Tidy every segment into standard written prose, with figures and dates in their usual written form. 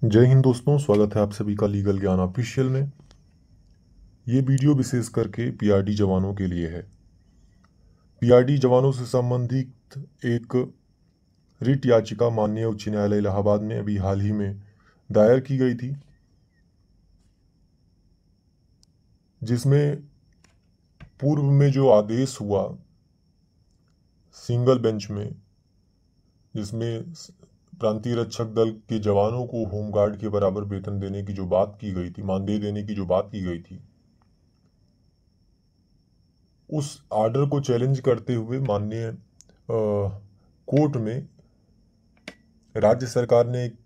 जय हिंद दोस्तों, स्वागत है आप सभी का लीगल ज्ञान ऑफिशियल में। ये वीडियो विशेष करके पीआरडी जवानों के लिए है। पीआरडी जवानों से संबंधित एक रिट याचिका माननीय उच्च न्यायालय इलाहाबाद में अभी हाल ही में दायर की गई थी, जिसमें पूर्व में जो आदेश हुआ सिंगल बेंच में, जिसमें प्रांतीय रक्षक दल के जवानों को होमगार्ड के बराबर वेतन देने की जो बात की गई थी, मानदेय देने की जो बात की गई थी, उस आर्डर को चैलेंज करते हुए माननीय कोर्ट में राज्य सरकार ने एक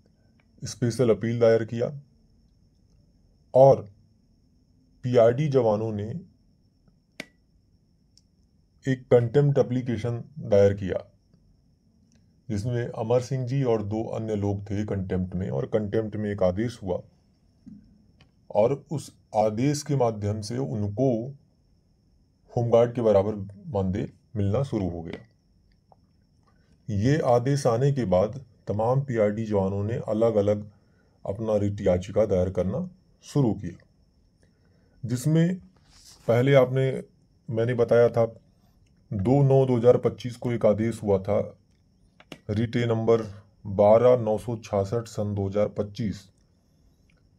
स्पेशल अपील दायर किया और पीआरडी जवानों ने एक कंटेम्प्ट एप्लीकेशन दायर किया, जिसमें अमर सिंह जी और दो अन्य लोग थे कंटेम्प्ट में, और कंटेम्प्ट में एक आदेश हुआ और उस आदेश के माध्यम से उनको होमगार्ड के बराबर मानदेय मिलना शुरू हो गया। ये आदेश आने के बाद तमाम पीआरडी जवानों ने अलग अलग अपना रिट याचिका दायर करना शुरू किया, जिसमें पहले मैंने बताया था 2/9/2025 को एक आदेश हुआ था, रिट नंबर 12/966 सन 2025।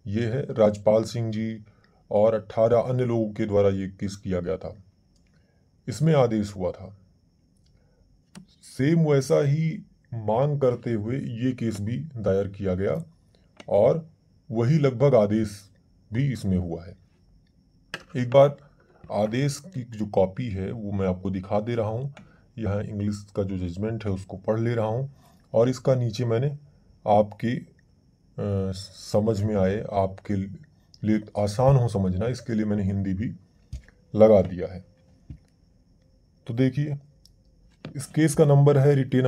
ये है राजपाल सिंह जी और 18 अन्य लोगों के द्वारा ये केस किया गया था। इसमें आदेश हुआ था सेम वैसा ही मांग करते हुए ये केस भी दायर किया गया और वही लगभग आदेश भी इसमें हुआ है। एक बार आदेश की जो कॉपी है वो मैं आपको दिखा दे रहा हूँ। यहाँ इंग्लिश का जो जजमेंट है उसको पढ़ ले रहा हूँ और इसका नीचे मैंने आपके समझ में आए, आपके लिए आसान हो समझना, इसके लिए मैंने हिंदी भी लगा दिया है। तो देखिए, इस केस का नंबर है रिटे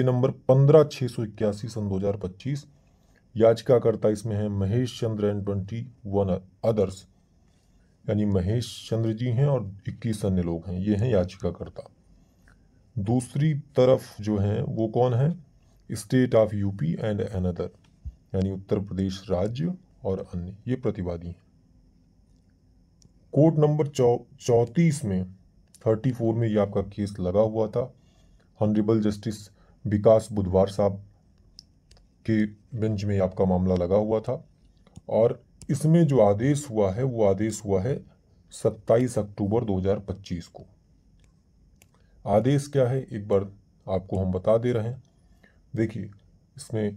नंबर 15/681 सन 2025। याचिकाकर्ता इसमें है महेश चंद्र एंड 21 अदर्स, यानी महेश चंद्र जी हैं और 21 अन्य लोग हैं। ये हैं याचिकाकर्ता। दूसरी तरफ जो हैं वो कौन है? State of UP and another, यानी उत्तर प्रदेश राज्य और अन्य, ये प्रतिवादी हैं। कोर्ट नंबर 34 में 34 में ये आपका केस लगा हुआ था। ऑनरेबल जस्टिस विकास बुधवार साहब के बेंच में आपका मामला लगा हुआ था और इसमें जो आदेश हुआ है वो आदेश हुआ है 27 अक्टूबर 2025 को। आदेश क्या है एक बार आपको हम बता दे रहे हैं। देखिए, इसमें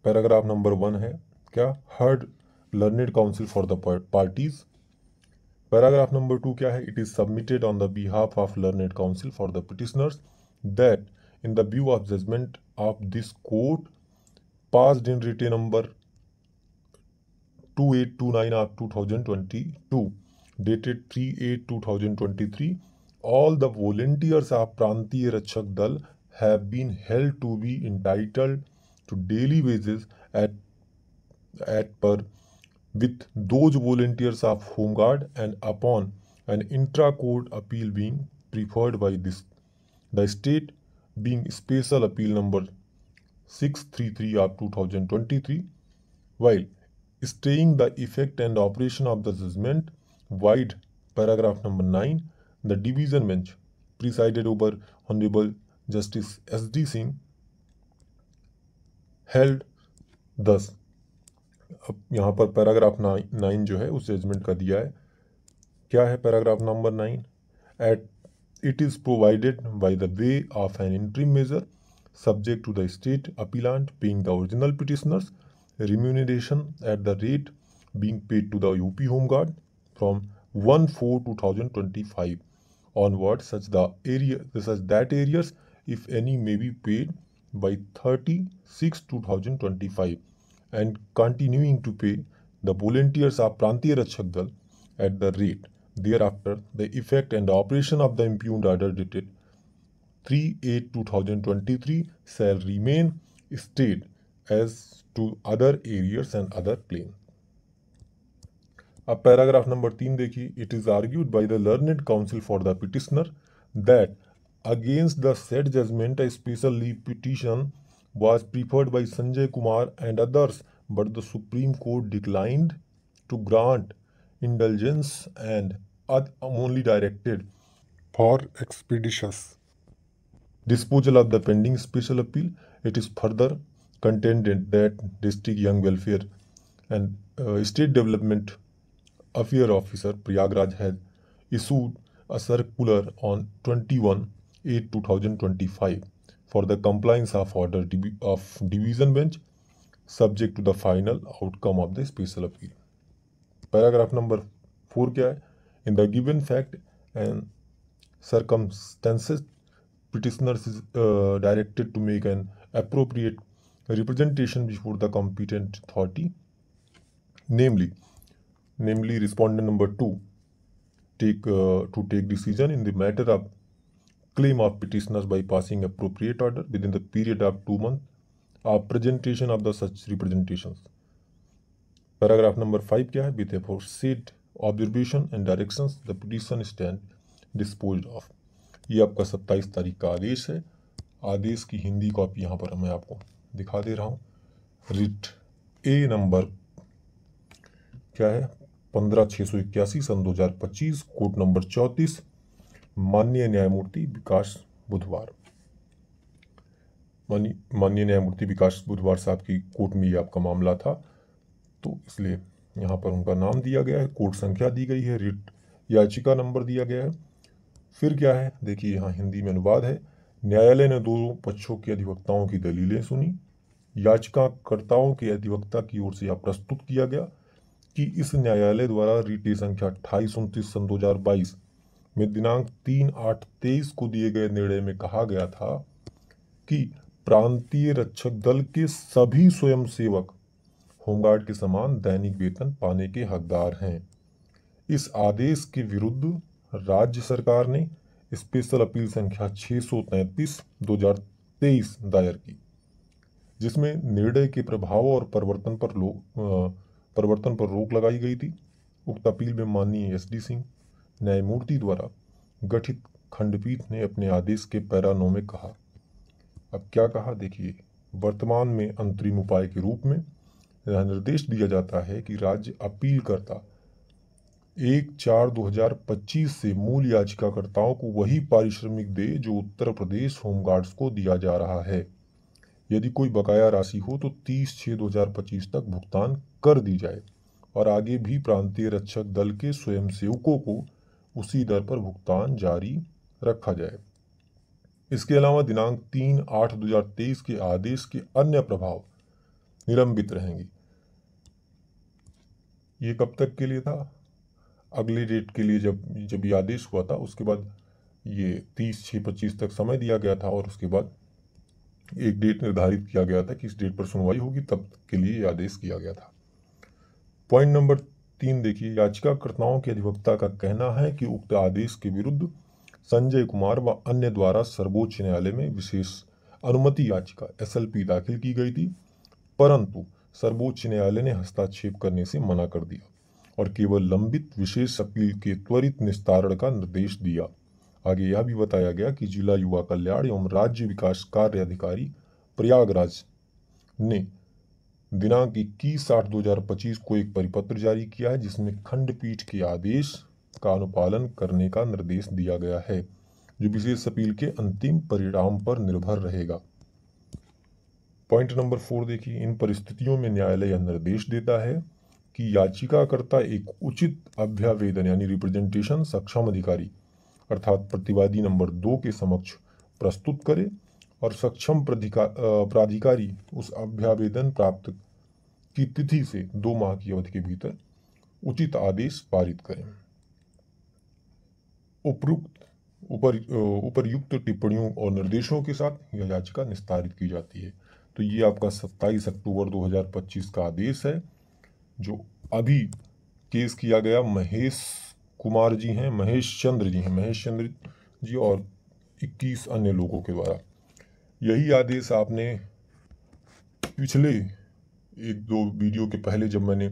पैराग्राफ नंबर 1 है क्या? Heard learned council for the parties. Paragraph number 2 क्या है? It is submitted on the behalf of learned council for the petitioners that in the view of judgment of this court passed in written number 2829 of 2022 dated 3/8/2023, all the volunteers of Prantiya Rakshak Dal have been held to be entitled to daily wages at per with those volunteers of Home Guard, and upon an intra-court appeal being preferred by the state being special appeal number 633 of 2023, while staying the effect and operation of the judgment, wide paragraph number 9, the division bench presided over Honorable Justice S.D. Singh held thus। अब यहाँ पर paragraph 9 जो है उस judgement का दिया है। क्या है paragraph number 9? At it is provided by the way of an interim measure subject to the state appellant paying the original petitioners remuneration at the rate being paid to the UP Home Guard from 1/4/2025 onward, such that areas, if any, may be paid by 30/6/2025, and continuing to pay the volunteers of Prantiya Rakshak Dal at the rate thereafter. The effect and operation of the impugned order dated 3/8/2023 shall remain stayed as to other areas and other claims. अब paragraph number 3 देखिए। It is argued by the learned council for the petitioner that against the said judgment a special leave petition was preferred by Sanjay Kumar and others, but the Supreme Court declined to grant indulgence and only directed for expeditious disposal of the pending special appeal. It is further contended that District Young Welfare and State Development Affair Officer Prayagraj has issued a circular on 21/8/2025 for the compliance of order of division bench subject to the final outcome of the special appeal. Paragraph number 4 क्या है? In the given fact and circumstances, petitioners is directed to make an appropriate representation before the competent authority, namely respondent number 2 to take decision in the matter of claim of petitioners by passing appropriate order within the period of 2 months of presentation of the such representations. Paragraph number 5 क्या है? With aforesaid observation and directions, the petition stand disposed of. ये आपका 27 तारीख का आदेश है। आदेश की Hindi copy यहाँ पर मैं आपको दिखा दे रहा हूँ। रिट ए नंबर क्या है? 15/681 सन 2025, कोर्ट नंबर 34, माननीय न्यायमूर्ति विकास बुधवार। माननीय न्यायमूर्ति विकास बुधवार साहब की कोर्ट में ये आपका मामला था, तो इसलिए यहाँ पर उनका नाम दिया गया है, कोर्ट संख्या दी गई है, रिट याचिका नंबर दिया गया है। फिर क्या है? देखिए यहाँ हिंदी में अनुवाद है। न्यायालय ने दोनों पक्षों के अधिवक्ताओं की दलीलें सुनी। याचिकाकर्ताओं के अधिवक्ता की ओर से यह प्रस्तुत किया गया कि इस न्यायालय द्वारा रिट संख्या 2829 सन 2022 में दिनांक 3/8/23 को दिए गए निर्णय में कहा गया था कि प्रांतीय रक्षक दल के सभी स्वयंसेवक होमगार्ड के समान दैनिक वेतन पाने के हकदार हैं। इस आदेश के विरुद्ध राज्य सरकार ने स्पेशल अपील संख्या 633/2023 दायर की, जिसमें निर्णय के प्रभाव और परिवर्तन पर रोक लगाई गई थी। उक्त अपील में माननीय SD सिंह न्यायमूर्ति द्वारा गठित खंडपीठ ने अपने आदेश के पैरा 9 में कहा। अब क्या कहा? देखिए, वर्तमान में अंतरिम उपाय के रूप में यह निर्देश दिया जाता है कि राज्य अपीलकर्ता 1/4/2025 से मूल याचिकाकर्ताओं को वही पारिश्रमिक दे जो उत्तर प्रदेश होमगार्ड्स को दिया जा रहा है। यदि कोई बकाया राशि हो तो 30/6/2025 तक भुगतान कर दी जाए और आगे भी प्रांतीय रक्षक दल के स्वयंसेवकों को उसी दर पर भुगतान जारी रखा जाए। इसके अलावा दिनांक 3/8/2023 के आदेश के अन्य प्रभाव निलंबित रहेंगे। ये कब तक के लिए था? अगली डेट के लिए जब ये आदेश हुआ था, उसके बाद ये 30/6/25 तक समय दिया गया था और उसके बाद एक डेट निर्धारित किया गया था कि इस डेट पर सुनवाई होगी, तब के लिए आदेश किया गया था। पॉइंट नंबर 3 देखिए, याचिकाकर्ताओं के अधिवक्ता का कहना है कि उक्त आदेश के विरुद्ध संजय कुमार व अन्य द्वारा सर्वोच्च न्यायालय में विशेष अनुमति याचिका SLP दाखिल की गई थी, परंतु सर्वोच्च न्यायालय ने हस्तक्षेप करने से मना कर दिया और केवल लंबित विशेष अपील के त्वरित निस्तारण का निर्देश दिया। आगे यह भी बताया गया कि जिला युवा कल्याण एवं राज्य विकास कार्य अधिकारी प्रयागराज ने दिनांक 21/8/2025 को एक परिपत्र जारी किया है, जिसमें खंडपीठ के आदेश का अनुपालन करने का निर्देश दिया गया है, जो विशेष अपील के अंतिम परिणाम पर निर्भर रहेगा। पॉइंट नंबर 4 देखिए, इन परिस्थितियों में न्यायालय यह निर्देश देता है कि याचिकाकर्ता एक उचित अभ्यावेदन यानी रिप्रेजेंटेशन सक्षम अधिकारी अर्थात प्रतिवादी नंबर 2 के समक्ष प्रस्तुत करे और सक्षम प्राधिकारी उस अभ्यावेदन प्राप्त की तिथि से 2 माह की अवधि के भीतर उचित आदेश पारित करें। उपर्युक्त टिप्पणियों और निर्देशों के साथ यह याचिका निस्तारित की जाती है। तो ये आपका 27 अक्टूबर 2025 का आदेश है, जो अभी केस किया गया महेश चंद्र जी और 21 अन्य लोगों के द्वारा। यही आदेश आपने पिछले 1-2 वीडियो के पहले जब मैंने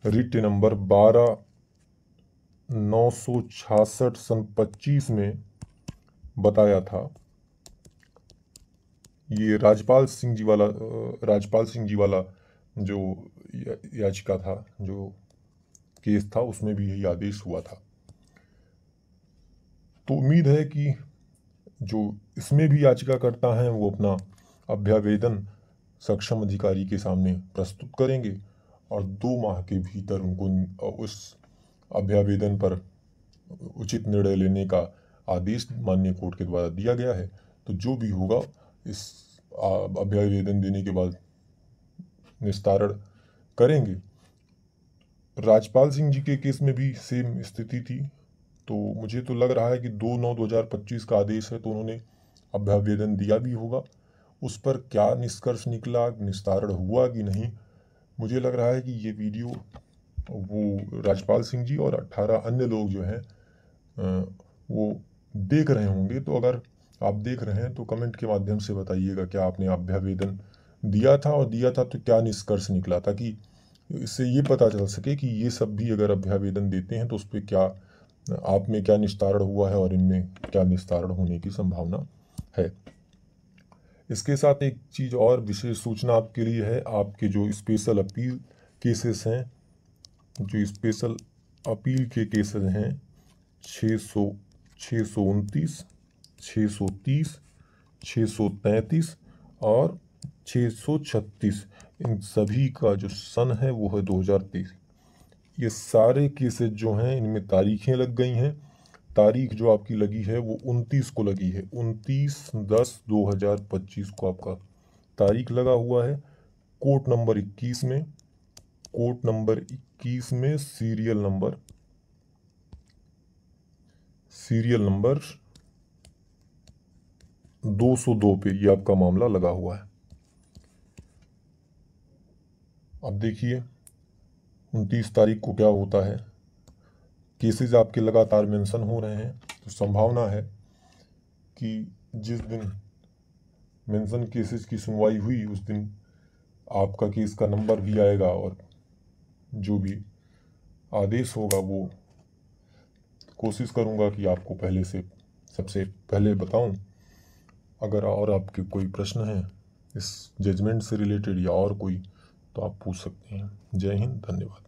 रिट नंबर 12/966 सन 25 में बताया था, ये राजपाल सिंह जी वाला जो याचिका था, जो केस था, उसमें भी यही आदेश हुआ था। तो उम्मीद है कि जो इसमें भी याचिकाकर्ता हैं वो अपना अभ्यावेदन सक्षम अधिकारी के सामने प्रस्तुत करेंगे और 2 माह के भीतर उनको उस अभ्यावेदन पर उचित निर्णय लेने का आदेश माननीय कोर्ट के द्वारा दिया गया है। तो जो भी होगा इस अभ्यावेदन देने के बाद निस्तारण करेंगे। राजपाल सिंह जी के केस में भी सेम स्थिति थी। तो मुझे तो लग रहा है कि 2/9/2025 का आदेश है, तो उन्होंने अभ्यावेदन दिया भी होगा। उस पर क्या निष्कर्ष निकला, निस्तारण हुआ कि नहीं, मुझे लग रहा है कि ये वीडियो वो राजपाल सिंह जी और 18 अन्य लोग जो हैं वो देख रहे होंगे। तो अगर आप देख रहे हैं तो कमेंट के माध्यम से बताइएगा क्या आपने अभ्यावेदन दिया था, और दिया था तो क्या निष्कर्ष निकला, ताकि इससे ये पता चल सके कि ये सब भी अगर अभ्यावेदन देते हैं तो उस पर क्या आप में क्या निस्तारण हुआ है और इनमें क्या निस्तारण होने की संभावना है। इसके साथ एक चीज़ और विशेष सूचना आपके लिए है। आपके जो स्पेशल अपील केसेस हैं, जो स्पेशल अपील के केसेस हैं 629, 630, 633 और 636, इन सभी का जो सन है वो है 2023। ये सारे केसेस जो हैं इनमें तारीखें लग गई हैं। तारीख जो आपकी लगी है वो 29 को लगी है, 29/10/2025 को आपका तारीख लगा हुआ है। कोर्ट नंबर 21 में, कोर्ट नंबर 21 में सीरियल नंबर 202 पे ये आपका मामला लगा हुआ है। अब देखिए 29 तारीख को क्या होता है। केसेस आपके लगातार मेंशन हो रहे हैं, तो संभावना है कि जिस दिन मेंशन केसेस की सुनवाई हुई उस दिन आपका केस का नंबर भी आएगा और जो भी आदेश होगा वो कोशिश करूँगा कि आपको पहले से सबसे पहले बताऊं। अगर और आपके कोई प्रश्न हैं इस जजमेंट से रिलेटेड या और कोई, तो आप पूछ सकते हैं। जय हिंद, धन्यवाद।